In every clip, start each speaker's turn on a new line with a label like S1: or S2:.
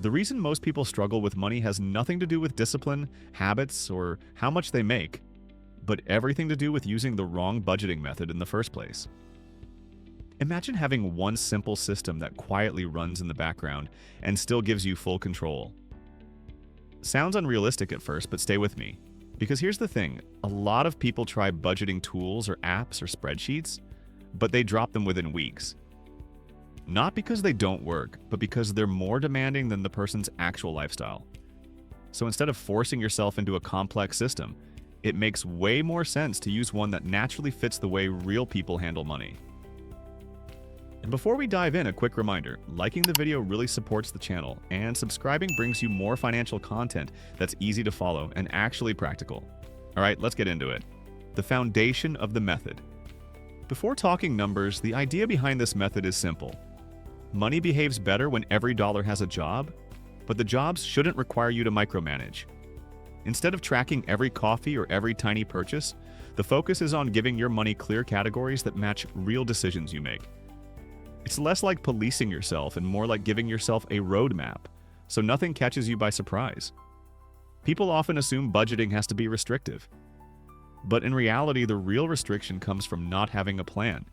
S1: The reason most people struggle with money has nothing to do with discipline, habits, or how much they make, but everything to do with using the wrong budgeting method in the first place. Imagine having one simple system that quietly runs in the background and still gives you full control. Sounds unrealistic at first, but stay with me. Because here's the thing, a lot of people try budgeting tools or apps or spreadsheets, but they drop them within weeks. Not because they don't work, but because they're more demanding than the person's actual lifestyle. So instead of forcing yourself into a complex system, it makes way more sense to use one that naturally fits the way real people handle money. And before we dive in, a quick reminder, liking the video really supports the channel, and subscribing brings you more financial content that's easy to follow and actually practical. Alright, let's get into it. The foundation of the method. Before talking numbers, the idea behind this method is simple. Money behaves better when every dollar has a job, but the jobs shouldn't require you to micromanage. Instead of tracking every coffee or every tiny purchase, the focus is on giving your money clear categories that match real decisions you make. It's less like policing yourself and more like giving yourself a roadmap, so nothing catches you by surprise. People often assume budgeting has to be restrictive. But in reality, the real restriction comes from not having a plan.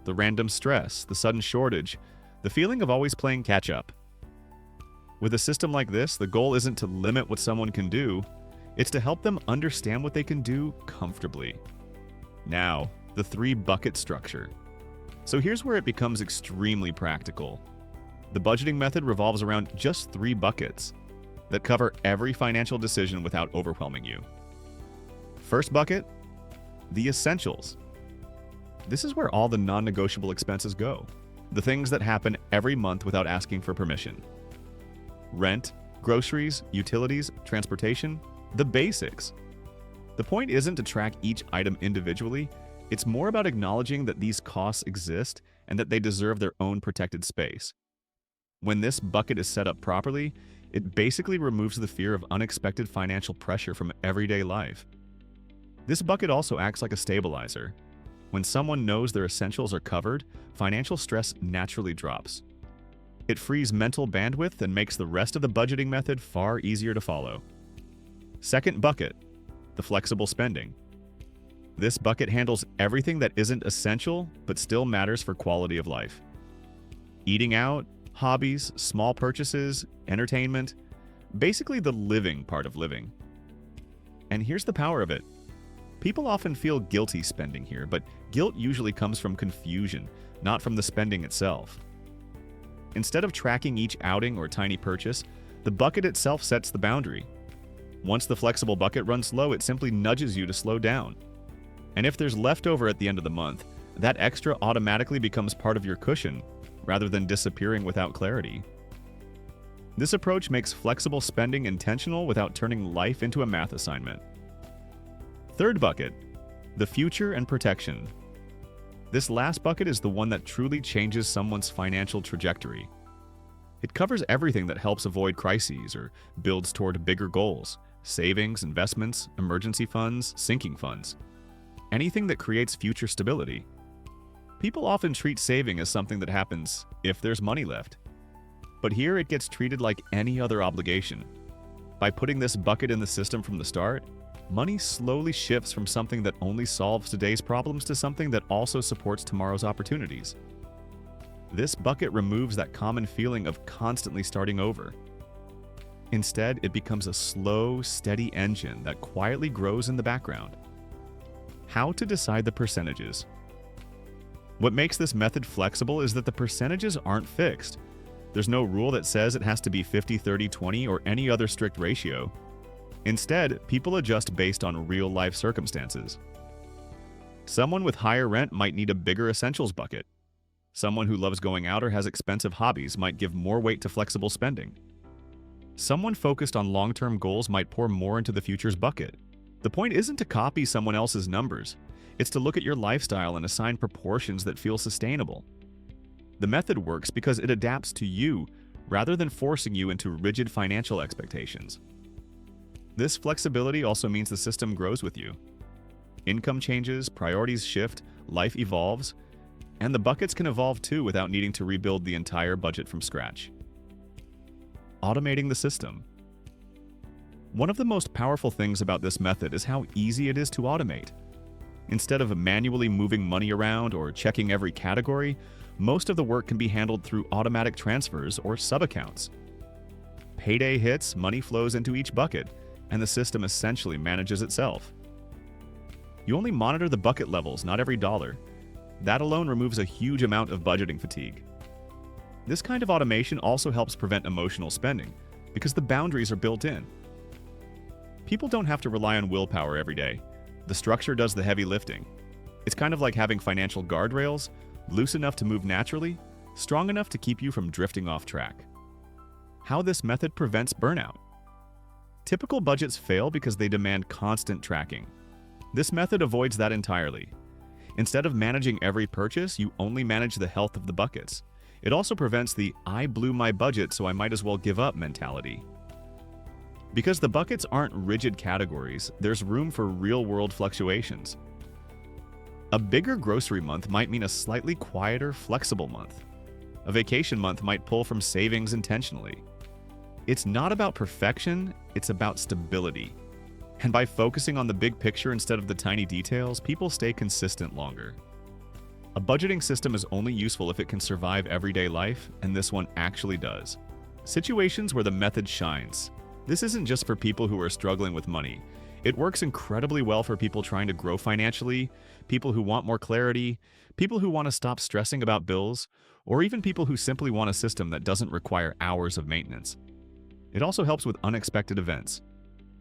S1: The random stress, the sudden shortage, the feeling of always playing catch-up. With a system like this, the goal isn't to limit what someone can do, it's to help them understand what they can do comfortably. Now, the 3-bucket structure. So here's where it becomes extremely practical. The budgeting method revolves around just 3 buckets that cover every financial decision without overwhelming you. First bucket, the essentials. This is where all the non-negotiable expenses go. The things that happen every month without asking for permission. Rent, groceries, utilities, transportation, the basics. The point isn't to track each item individually, it's more about acknowledging that these costs exist and that they deserve their own protected space. When this bucket is set up properly, it basically removes the fear of unexpected financial pressure from everyday life. This bucket also acts like a stabilizer. When someone knows their essentials are covered, financial stress naturally drops. It frees mental bandwidth and makes the rest of the budgeting method far easier to follow. Second bucket, the flexible spending. This bucket handles everything that isn't essential but still matters for quality of life. Eating out, hobbies, small purchases, entertainment, basically the living part of living. And here's the power of it. People often feel guilty spending here, but guilt usually comes from confusion, not from the spending itself. Instead of tracking each outing or tiny purchase, the bucket itself sets the boundary. Once the flexible bucket runs low, it simply nudges you to slow down. And if there's leftover at the end of the month, that extra automatically becomes part of your cushion, rather than disappearing without clarity. This approach makes flexible spending intentional without turning life into a math assignment. Third bucket, the future and protection. This last bucket is the one that truly changes someone's financial trajectory. It covers everything that helps avoid crises or builds toward bigger goals: savings, investments, emergency funds, sinking funds. Anything that creates future stability. People often treat saving as something that happens if there's money left. But here it gets treated like any other obligation. By putting this bucket in the system from the start, money slowly shifts from something that only solves today's problems to something that also supports tomorrow's opportunities. This bucket removes that common feeling of constantly starting over. Instead, it becomes a slow, steady engine that quietly grows in the background. How to decide the percentages. What makes this method flexible is that the percentages aren't fixed. There's no rule that says it has to be 50, 30, 20, or any other strict ratio. Instead, people adjust based on real-life circumstances. Someone with higher rent might need a bigger essentials bucket. Someone who loves going out or has expensive hobbies might give more weight to flexible spending. Someone focused on long-term goals might pour more into the future's bucket. The point isn't to copy someone else's numbers. It's to look at your lifestyle and assign proportions that feel sustainable. The method works because it adapts to you rather than forcing you into rigid financial expectations. This flexibility also means the system grows with you. Income changes, priorities shift, life evolves, and the buckets can evolve too without needing to rebuild the entire budget from scratch. automating the system. One of the most powerful things about this method is how easy it is to automate. Instead of manually moving money around or checking every category, most of the work can be handled through automatic transfers or sub-accounts. Payday hits, money flows into each bucket, and the system essentially manages itself. You only monitor the bucket levels, not every dollar. That alone removes a huge amount of budgeting fatigue. This kind of automation also helps prevent emotional spending, because the boundaries are built in. People don't have to rely on willpower every day. The structure does the heavy lifting. It's kind of like having financial guardrails, loose enough to move naturally, strong enough to keep you from drifting off track. How this method prevents burnout. Typical budgets fail because they demand constant tracking. This method avoids that entirely. Instead of managing every purchase, you only manage the health of the buckets. It also prevents the "I blew my budget, so I might as well give up" mentality. Because the buckets aren't rigid categories, there's room for real-world fluctuations. A bigger grocery month might mean a slightly quieter, flexible month. A vacation month might pull from savings intentionally. It's not about perfection, it's about stability. And by focusing on the big picture instead of the tiny details, people stay consistent longer. A budgeting system is only useful if it can survive everyday life, and this one actually does. Situations where the method shines. This isn't just for people who are struggling with money. It works incredibly well for people trying to grow financially, people who want more clarity, people who want to stop stressing about bills, or even people who simply want a system that doesn't require hours of maintenance. It also helps with unexpected events.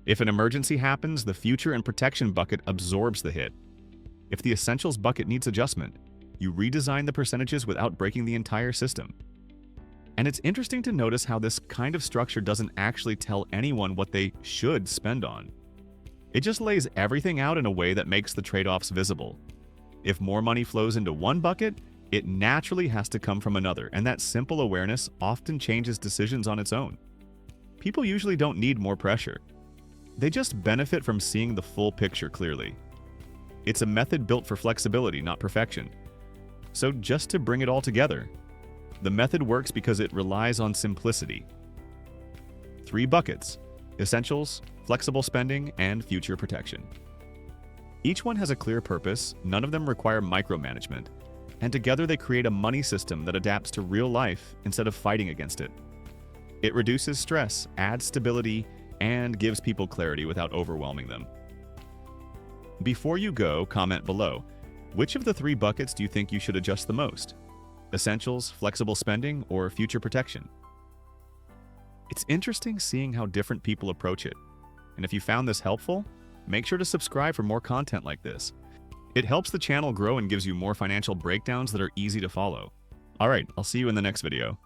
S1: If an emergency happens, the future and protection bucket absorbs the hit. If the essentials bucket needs adjustment, you redesign the percentages without breaking the entire system. And it's interesting to notice how this kind of structure doesn't actually tell anyone what they should spend on. It just lays everything out in a way that makes the trade-offs visible. If more money flows into one bucket, it naturally has to come from another, and that simple awareness often changes decisions on its own. People usually don't need more pressure. They just benefit from seeing the full picture clearly. It's a method built for flexibility, not perfection. So just to bring it all together, the method works because it relies on simplicity. 3 buckets: essentials, flexible spending, and future protection. Each one has a clear purpose, none of them require micromanagement, and together they create a money system that adapts to real life instead of fighting against it. It reduces stress, adds stability, and gives people clarity without overwhelming them. Before you go, comment below. Which of the 3 buckets do you think you should adjust the most? Essentials, flexible spending, or future protection? It's interesting seeing how different people approach it. And if you found this helpful, make sure to subscribe for more content like this. It helps the channel grow and gives you more financial breakdowns that are easy to follow. Alright, I'll see you in the next video.